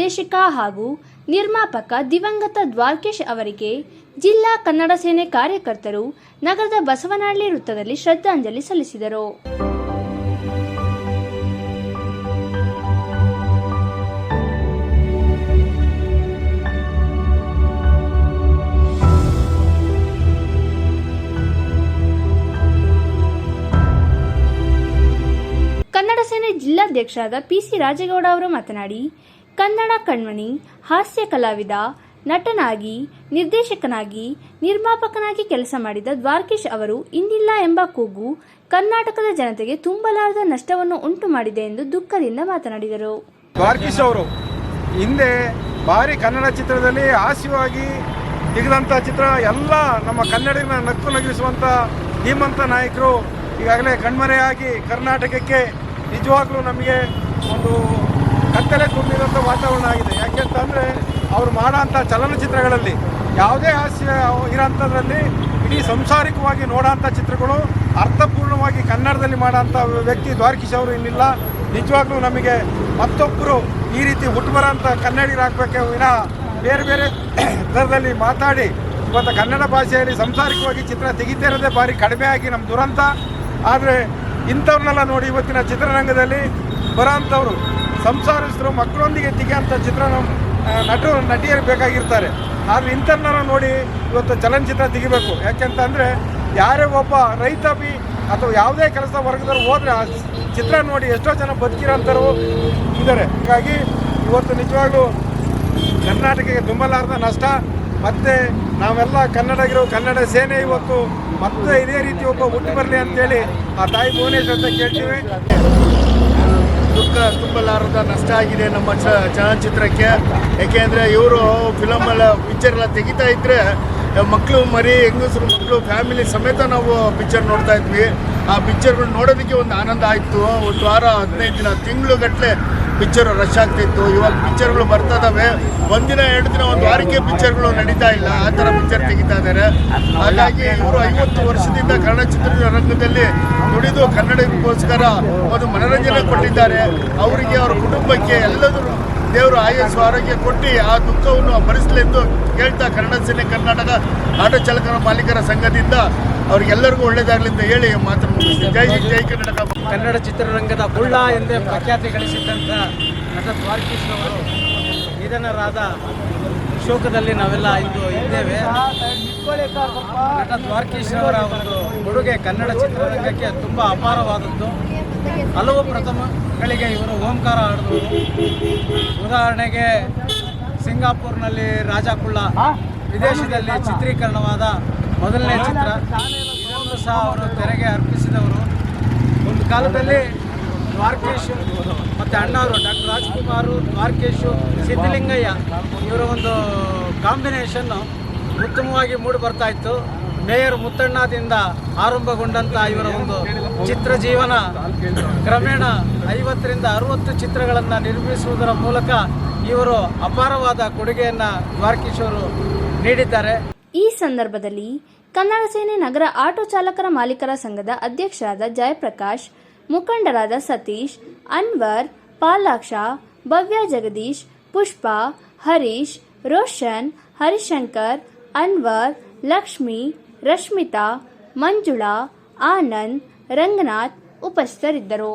ನಿರ್ದೇಶಕ ಹಾಗೂ ನಿರ್ಮಾಪಕ ದಿವಂಗತ ದ್ವಾರಕೀಶ್ ಅವರಿಗೆ ಜಿಲ್ಲಾ ಕನ್ನಡ ಸೇನೆ ಕಾರ್ಯಕರ್ತರು ನಗರದ ಬಸವನಹಳ್ಳಿ ವೃತ್ತದಲ್ಲಿ ಶ್ರದ್ಧಾಂಜಲಿ ಸಲ್ಲಿಸಿದರು. ಕನ್ನಡ ಸೇನೆ ಜಿಲ್ಲಾಧ್ಯಕ್ಷರಾದ ಪಿಸಿ ರಾಜೇಗೌಡ ಅವರು ಮಾತನಾಡಿ, ಕನ್ನಡ ಕಣ್ಮಣಿ, ಹಾಸ್ಯ ಕಲಾವಿದ, ನಟನಾಗಿ, ನಿರ್ದೇಶಕನಾಗಿ, ನಿರ್ಮಾಪಕನಾಗಿ ಕೆಲಸ ಮಾಡಿದ ದ್ವಾರಕೀಶ್ ಅವರು ಇಂದಿಲ್ಲ ಎಂಬ ಕೂಗು ಕರ್ನಾಟಕದ ಜನತೆಗೆ ತುಂಬಲಾರದ ನಷ್ಟವನ್ನು ಉಂಟು ಮಾಡಿದೆ ಎಂದು ದುಃಖದಿಂದ ಮಾತನಾಡಿದರು. ದ್ವಾರಕೀಶ್ ಅವರು ಹಿಂದೆ ಭಾರಿ ಕನ್ನಡ ಚಿತ್ರದಲ್ಲಿ ಹಾಸ್ಯವಾಗಿ ತೆಗೆದಂಥ ಚಿತ್ರ ಎಲ್ಲ ನಮ್ಮ ಕನ್ನಡಿಗನ ನಕ್ಕು ನಗಿಸುವಂಥ ಧೀಮಂತ ನಾಯಕರು ಈಗಾಗಲೇ ಕಣ್ಮರೆಯಾಗಿ ಕರ್ನಾಟಕಕ್ಕೆ ನಿಜವಾಗ್ಲೂ ನಮಗೆ ಒಂದು ಕತ್ತಲೆ ತುಂಬಿದಂಥ ವಾತಾವರಣ ಆಗಿದೆ. ಯಾಕೆಂತಂದರೆ ಅವರು ಮಾಡೋಂಥ ಚಲನಚಿತ್ರಗಳಲ್ಲಿ ಯಾವುದೇ ಹಾಸ್ಯ ಇರೋಂಥದ್ರಲ್ಲಿ ಇಡೀ ಸಂಸಾರಿಕವಾಗಿ ನೋಡೋಂಥ ಚಿತ್ರಗಳು ಅರ್ಥಪೂರ್ಣವಾಗಿ ಕನ್ನಡದಲ್ಲಿ ಮಾಡೋಂಥ ವ್ಯಕ್ತಿ ದ್ವಾರಕೀಶ್ ಅವರು ಇನ್ನಿಲ್ಲ. ನಿಜವಾಗ್ಲೂ ನಮಗೆ ಮತ್ತೊಬ್ಬರು ಈ ರೀತಿ ಹುಟ್ಟುಬರೋಂಥ ಕನ್ನಡಿಗರಾಗಬೇಕೆ ವಿನಃ ಬೇರೆ ಬೇರೆ ಥರದಲ್ಲಿ ಮಾತಾಡಿ ಇವತ್ತು ಕನ್ನಡ ಭಾಷೆಯಲ್ಲಿ ಸಂಸಾರಿಕವಾಗಿ ಚಿತ್ರ ತೆಗಿತಾ ಇರೋದೇ ಭಾರಿ ಕಡಿಮೆ ಆಗಿ ನಮ್ಮ ದುರಂತ. ಆದರೆ ಇಂಥವ್ರನ್ನೆಲ್ಲ ನೋಡಿ ಇವತ್ತಿನ ಚಿತ್ರರಂಗದಲ್ಲಿ ಬರೋಂಥವ್ರು ಸಂಸಾರಿಸಿದ್ರು ಮಕ್ಕಳೊಂದಿಗೆ ತೆಗೆಯೋಂಥ ಚಿತ್ರ ನಟರು ನಟಿಯರು ಬೇಕಾಗಿರ್ತಾರೆ. ಆದರೆ ಇಂಥವ್ರನ್ನ ನೋಡಿ ಇವತ್ತು ಚಲನಚಿತ್ರ ತೆಗಿಬೇಕು. ಯಾಕೆಂತಂದರೆ ಯಾರೇ ಒಬ್ಬ ರೈತಾಪಿ ಅಥವಾ ಯಾವುದೇ ಕೆಲಸ ವರ್ಗದವ್ರು ಹೋದರೆ ಆ ಚಿತ್ರ ನೋಡಿ ಎಷ್ಟೋ ಜನ ಬದುಕಿರೋಂಥವ್ರು ಇದ್ದಾರೆ. ಹೀಗಾಗಿ ಇವತ್ತು ನಿಜವಾಗ್ಲೂ ಕರ್ನಾಟಕಕ್ಕೆ ತುಂಬಲಾರದ ನಷ್ಟ. ಮತ್ತು ನಾವೆಲ್ಲ ಕನ್ನಡಿಗರು, ಕನ್ನಡ ಸೇನೆ ಇವತ್ತು ಮತ್ತೆ ಇದೇ ರೀತಿ ಒಬ್ಬ ಹುಟ್ಟು ಬರಲಿ ಅಂತೇಳಿ ಆ ತಾಯಿ ಭುವನೇಶ್ವರ ಅಂತ ಕೇಳ್ತೀವಿ. ದುಃಖ ತುಂಬಲಾರದ ನಷ್ಟ ಆಗಿದೆ ನಮ್ಮ ಚಲನಚಿತ್ರಕ್ಕೆ. ಏಕೆಂದರೆ ಇವರು ಫಿಲಮೆಲ್ಲ ಪಿಕ್ಚರೆಲ್ಲ ತೆಗಿತಾ ಇದ್ದರೆ ಮಕ್ಕಳು ಮರಿ ಹೆಂಗಸರು ಮಕ್ಕಳು ಫ್ಯಾಮಿಲಿ ಸಮೇತ ನಾವು ಪಿಕ್ಚರ್ ನೋಡ್ತಾ ಇದ್ವಿ. ಆ ಪಿಕ್ಚರ್ಗಳು ನೋಡೋದಕ್ಕೆ ಒಂದು ಆನಂದ ಆಯಿತು. ಒಂದು ವಾರ 15 ದಿನ ತಿಂಗಳುಗಟ್ಟಲೆ ಪಿಕ್ಚರು ರಶ್ ಆಗ್ತಿತ್ತು. ಇವಾಗ ಪಿಕ್ಚರ್ಗಳು ಬರ್ತಾ ಇದ್ದಾವೆ. ಒಂದಿನ 2 ದಿನ ಒಂದು ವಾರಕ್ಕೆ ಪಿಕ್ಚರ್ಗಳು ನಡೀತಾ ಇಲ್ಲ, ಆ ಥರ ಪಿಕ್ಚರ್ ತೆಗಿತಾ ಇದ್ದಾರೆ. ಹಾಗಾಗಿ ಇವರು 50 ವರ್ಷದಿಂದ ಕನ್ನಡ ಚಿತ್ರರಂಗದಲ್ಲಿ ದುಡಿದು ಕನ್ನಡಕ್ಕೋಸ್ಕರ ಒಂದು ಮನೋರಂಜನೆ ಕೊಟ್ಟಿದ್ದಾರೆ. ಅವರಿಗೆ ಅವರ ಕುಟುಂಬಕ್ಕೆ ಎಲ್ಲರೂ ದೇವರು ಆಯಸ್ಸು ಆರೋಗ್ಯ ಕೊಟ್ಟು ಆ ದುಃಖವನ್ನು ಭರಿಸಲೆಂದು ಕೇಳ್ತಾ ಕನ್ನಡ ಸೇನೆ ಕರ್ನಾಟಕ ಆಟೋ ಚಾಲಕರ ಮಾಲೀಕರ ಸಂಘದಿಂದ ಅವರಿಗೆಲ್ಲರಿಗೂ ಒಳ್ಳೆಯದಾಗಲಿ ಅಂತ ಹೇಳಿ ಮಾತನಾಡುತ್ತೀನಿ. ಜೈ ಜೈ ಕರ್ನಾಟಕ. ಕನ್ನಡ ಚಿತ್ರರಂಗದ ಬುಳ್ಳ ಎಂದೇ ಪ್ರಖ್ಯಾತಿ ಗಳಿಸಿದಂಥ ನಟ ದ್ವಾರಕೀಶ್ ಅವರು ನಿಧನರಾದ ಶೋಕದಲ್ಲಿ ನಾವೆಲ್ಲ ಇಂದು ಇದ್ದೇವೆ. ನಟ ದ್ವಾರಕೀಶ್ ಅವರ ಒಂದು ಕೊಡುಗೆ ಕನ್ನಡ ಚಿತ್ರರಂಗಕ್ಕೆ ತುಂಬ ಅಪಾರವಾದದ್ದು. ಹಲವು ಪ್ರಥಮಗಳಿಗೆ ಇವರು ಓಂಕಾರ ಹಾಡಿದವರು. ಉದಾಹರಣೆಗೆ ಸಿಂಗಾಪುರ್ನಲ್ಲಿ ರಾಜಾ ಕುಳ್ಳ ವಿದೇಶದಲ್ಲಿ ಚಿತ್ರೀಕರಣವಾದ ಮೊದಲನೇ ಚಿತ್ರ, ಇದನ್ನು ಸಹ ಅವರು ತೆರೆಗೆ ಅರ್ಪಿಸಿದವರು. ಒಂದು ಕಾಲದಲ್ಲಿ ದ್ವಾರಕೀಶ್ ಮತ್ತು ಅಣ್ಣವರು ಡಾಕ್ಟರ್ ರಾಜ್ಕುಮಾರ್, ದ್ವಾರಕೀಶ್, ಸಿದ್ಧಲಿಂಗಯ್ಯ ಇವರ ಒಂದು ಕಾಂಬಿನೇಷನ್ನು ಉತ್ತಮವಾಗಿ ಮೂಡಿ ಬರ್ತಾ ಇತ್ತು. ಮೇಯರ್ ಮುತ್ತಣ್ಣದಿಂದ ಆರಂಭಗೊಂಡಂಥ ಇವರ ಒಂದು ಚಿತ್ರ ಜೀವನ ಕ್ರಮೇಣ 50 ರಿಂದ 60 ಚಿತ್ರಗಳನ್ನು ನಿರ್ಮಿಸುವುದರ ಮೂಲಕ ಇವರು ಅಪಾರವಾದ ಕೊಡುಗೆಯನ್ನು ದ್ವಾರಕೀಶ್ ಅವರು ನೀಡಿದ್ದಾರೆ. ಈ ಸಂದರ್ಭದಲ್ಲಿ ಕನ್ನಡ ಸೇನೆ ನಗರ ಆಟೋ ಚಾಲಕರ ಮಾಲೀಕರ ಸಂಘದ ಅಧ್ಯಕ್ಷರಾದ ಜಯಪ್ರಕಾಶ್, ಮುಖಂಡರಾದ ಸತೀಶ್, ಅನ್ವರ್, ಪಾಲಾಕ್ಷ, ಭವ್ಯ, ಜಗದೀಶ್, ಪುಷ್ಪ, ಹರೀಶ್, ರೋಷನ್, ಹರಿಶಂಕರ್, ಅನ್ವರ್, ಲಕ್ಷ್ಮಿ, ರಶ್ಮಿತಾ, ಮಂಜುಳಾ, ಆನಂದ್, ರಂಗನಾಥ್ ಉಪಸ್ಥಿತರಿದ್ದರು.